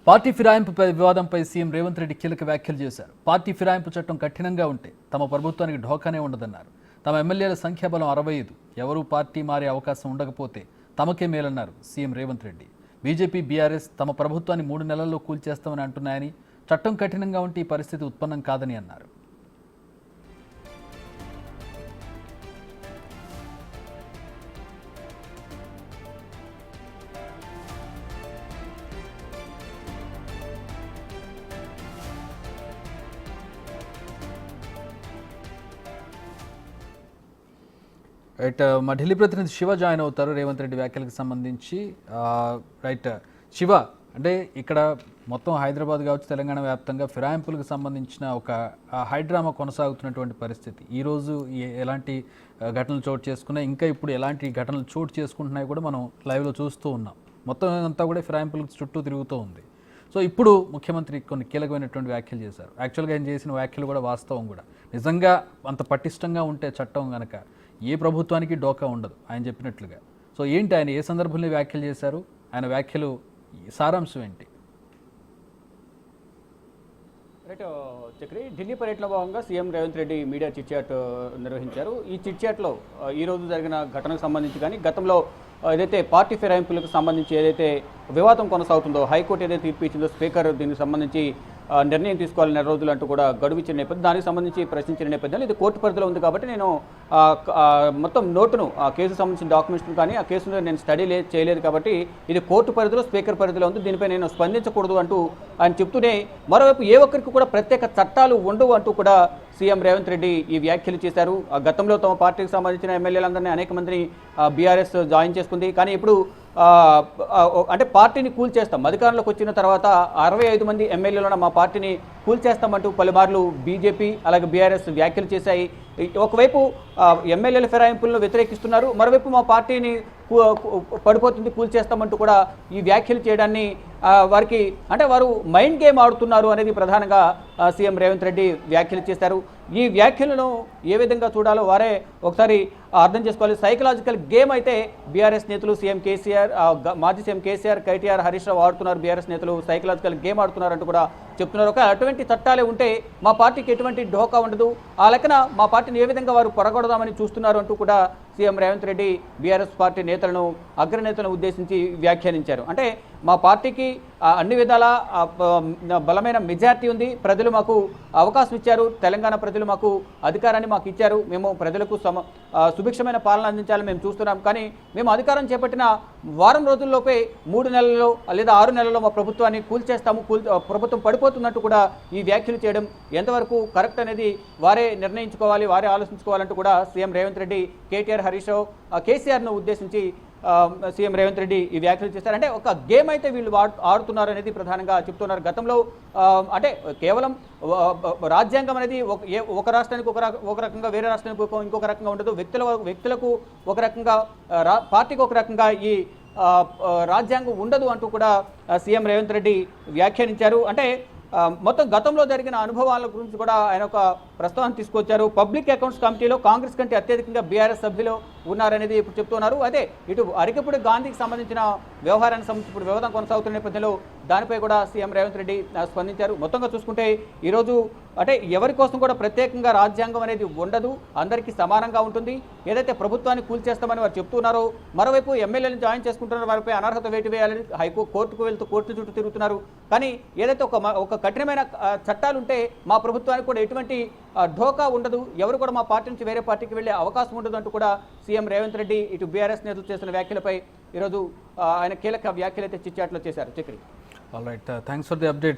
Party ఫిరాయింపుపై వివాదంపై CM Revanth Reddy కీలక వ్యాఖ్యలు చేశారు. పార్టీ ఫిరాయింపు చట్టం కఠినంగా ఉంటే తమ ప్రభుత్వానికి ఢోకానే ఉండదన్నారు. తమ ఎమ్మెల్యేల సంఖ్యాబలం 65, ఎవరూ పార్టీ మారే అవకాశం ఉండకపోతే తమకే మేలన్నారు CM Revanth Reddy. BJP, BRS తమ ప్రభుత్వాన్ని 3 నెలల్లో కూల్చేస్తామని అంటున్నాయని, చట్టం కఠినంగా ఉంటే ఈ పరిస్థితి ఉత్పన్నం కాదని అన్నారు. రైట్, మా ఢిల్లీ ప్రతినిధి శివ జాయిన్ అవుతారు రేవంత్ రెడ్డి వ్యాఖ్యలకు సంబంధించి. రైట్ శివ, అంటే ఇక్కడ మొత్తం హైదరాబాద్ కావచ్చు, తెలంగాణ వ్యాప్తంగా ఫిరాయింపులకు సంబంధించిన ఒక హైడ్రామా కొనసాగుతున్నటువంటి పరిస్థితి. ఈరోజు ఎలాంటి ఘటనలు చోటు చేసుకున్నాయి, ఇంకా ఇప్పుడు ఎలాంటి ఘటనలు చోటు చేసుకుంటున్నాయి కూడా మనం లైవ్లో చూస్తూ ఉన్నాం. మొత్తం అంతా కూడా ఫిరాయింపులకు చుట్టూ తిరుగుతూ ఉంది. సో ఇప్పుడు ముఖ్యమంత్రి కొన్ని కీలకమైనటువంటి వ్యాఖ్యలు చేశారు. యాక్చువల్గా ఆయన చేసిన వ్యాఖ్యలు కూడా వాస్తవం కూడా. నిజంగా అంత పటిష్టంగా ఉంటే చట్టం కనుక ఏ ప్రభుత్వానికి డోకా ఉండదు ఆయన చెప్పినట్లుగా. సో ఏంటి, ఆయన ఏ సందర్భంలో వ్యాఖ్యలు చేశారు, ఆయన వ్యాఖ్యలు సారాంశం ఏంటి? రైట్ చక్రి, ఢిల్లీ పర్యటనలో భాగంగా CM Revanth Reddy media chit chat నిర్వహించారు. ఈ చిట్ చాట్లో ఈరోజు జరిగిన ఘటనకు సంబంధించి కానీ, గతంలో ఏదైతే పార్టీ ఫిరాయింపులకు సంబంధించి ఏదైతే వివాదం కొనసాగుతుందో, హైకోర్టు ఏదైతే తీర్పు ఇచ్చిందో, స్పీకర్ దీనికి సంబంధించి నిర్ణయం తీసుకోవాలి 4 రోజులు అంటూ కూడా గడువు ఇచ్చిన నేపథ్యం, దానికి సంబంధించి ప్రశ్నించిన నేపథ్యంలో ఇది కోర్టు పరిధిలో ఉంది కాబట్టి నేను మొత్తం నోటును, ఆ కేసుకు సంబంధించిన డాక్యుమెంట్స్ను కానీ ఆ కేసును నేను స్టడీ చేయలేదు కాబట్టి ఇది కోర్టు పరిధిలో, స్పీకర్ పరిధిలో ఉంది, దీనిపై నేను స్పందించకూడదు అంటూ ఆయన చెప్తూనే, మరోవైపు ఏ ఒక్కరికి కూడా ప్రత్యేక చట్టాలు ఉండవు అంటూ కూడా సీఎం రేవంత్ రెడ్డి ఈ వ్యాఖ్యలు చేశారు. గతంలో తమ పార్టీకి సంబంధించిన ఎమ్మెల్యేలందరినీ అనేక మందిని బీఆర్ఎస్ జాయిన్ చేసుకుంది. కానీ ఇప్పుడు అంటే పార్టీని కూల్చేస్తాం, అధికారంలోకి వచ్చిన తర్వాత 65 మంది ఎమ్మెల్యేలను మా పార్టీని కూల్చేస్తామంటూ పలుమార్లు బీజేపీ అలాగే బీఆర్ఎస్ వ్యాఖ్యలు చేశాయి. ఒకవైపు ఎమ్మెల్యేల ఫిరాయింపులను వ్యతిరేకిస్తున్నారు, మరోవైపు మా పార్టీని పడిపోతుంది, కూల్చేస్తామంటూ కూడా ఈ వ్యాఖ్యలు చేయడాన్ని వారికి, అంటే వారు మైండ్ గేమ్ ఆడుతున్నారు అనేది ప్రధానంగా సీఎం రేవంత్ రెడ్డి వ్యాఖ్యలు చేశారు. ఈ వ్యాఖ్యలను ఏ విధంగా చూడాలో వారే ఒకసారి అర్థం చేసుకోవాలి. సైకలాజికల్ గేమ్ అయితే బీఆర్ఎస్ నేతలు, సీఎం కేసీఆర్, మాజీ సీఎం కేసీఆర్, కేటీఆర్, హరీష్ రావు ఆడుతున్నారు. బీఆర్ఎస్ నేతలు సైకలాజికల్ గేమ్ ఆడుతున్నారంటూ కూడా చెప్తున్నారు. అటువంటి చట్టాలే ఉంటే మా పార్టీకి ఎటువంటి ఢోకా ఉండదు, ఆ లెక్కన మా పార్టీని ఏ విధంగా వారు పొరగొడదామని చూస్తున్నారు అంటూ కూడా CM Revanth Reddy BRS party నేతలను, అగ్రనేతలను ఉద్దేశించి వ్యాఖ్యానించారు. అంటే మా పార్టీకి అన్ని విధాల బలమైన మెజార్టీ ఉంది, ప్రజలు మాకు అవకాశం ఇచ్చారు, తెలంగాణ ప్రజలు మాకు అధికారాన్ని మాకు ఇచ్చారు, మేము ప్రజలకు సుభిక్షమైన పాలన అందించాలని మేము చూస్తున్నాం. కానీ మేము అధికారం చేపట్టిన వారం రోజుల్లోపే 3 నెలల్లో లేదా 6 నెలల్లో మా ప్రభుత్వాన్ని కూల్చేస్తాము, ప్రభుత్వం పడిపోతున్నట్టు కూడా ఈ వ్యాఖ్యలు చేయడం ఎంతవరకు కరెక్ట్ అనేది వారే నిర్ణయించుకోవాలి, వారే ఆలోచించుకోవాలంటూ కూడా సీఎం రేవంత్ రెడ్డి, కేటీఆర్, హరీష్ రావు, కేసీఆర్ను ఉద్దేశించి సీఎం రేవంత్ రెడ్డి ఈ వ్యాఖ్యలు చేశారు. అంటే ఒక గేమ్ అయితే వీళ్ళు ఆడుతున్నారు అనేది ప్రధానంగా చెప్తున్నారు. గతంలో అంటే కేవలం రాజ్యాంగం అనేది ఒక రాష్ట్రానికి ఒక రకంగా, వేరే రాష్ట్రానికి ఇంకొక రకంగా ఉండదు, వ్యక్తులకు ఒక రకంగా, పార్టీకి ఒక రకంగా ఈ రాజ్యాంగం ఉండదు అంటూ కూడా సీఎం రేవంత్ రెడ్డి వ్యాఖ్యానించారు. అంటే మొత్తం గతంలో జరిగిన అనుభవాల గురించి కూడా ఆయన ఒక ప్రస్తావన తీసుకొచ్చారు. పబ్లిక్ అకౌంట్స్ కమిటీలో కాంగ్రెస్ కంటే అత్యధికంగా బీఆర్ఎస్ సభ్యులు ఉన్నారనేది ఇప్పుడు చెప్తున్నారు. అదే ఇటు అరికపూడి గాంధీకి సంబంధించిన వ్యవహారానికి సంబంధించి ఇప్పుడు వివాదం కొనసాగుతున్న నేపథ్యంలో దానిపై కూడా సీఎం రేవంత్ రెడ్డి స్పందించారు. మొత్తంగా చూసుకుంటే ఈరోజు అంటే ఎవరి కోసం కూడా ప్రత్యేకంగా రాజ్యాంగం అనేది ఉండదు, అందరికీ సమానంగా ఉంటుంది. ఏదైతే ప్రభుత్వాన్ని కూల్చేస్తామని వారు చెప్తున్నారో, మరోవైపు ఎమ్మెల్యేలను జాయిన్ చేసుకుంటున్న వారిపై అనర్హత వేటు వేయాలని కోర్టుకు వెళ్తూ కోర్టు చుట్టూ తిరుగుతున్నారు. కానీ ఏదైతే ఒక కఠినమైన చట్టాలు ఉంటే మా ప్రభుత్వానికి కూడా ఎటువంటి ఢోకా ఉండదు, ఎవరు కూడా మా పార్టీ నుంచి వేరే పార్టీకి వెళ్ళే అవకాశం ఉండదు అంటూ కూడా సీఎం రేవంత్ రెడ్డి ఇటు బీఆర్ఎస్ నేతలు చేసిన వ్యాఖ్యలపై ఈరోజు ఆయన కీలక వ్యాఖ్యలు అయితే చిట్ చాట్లో చేశారు. Chakri, all right, thanks for the update.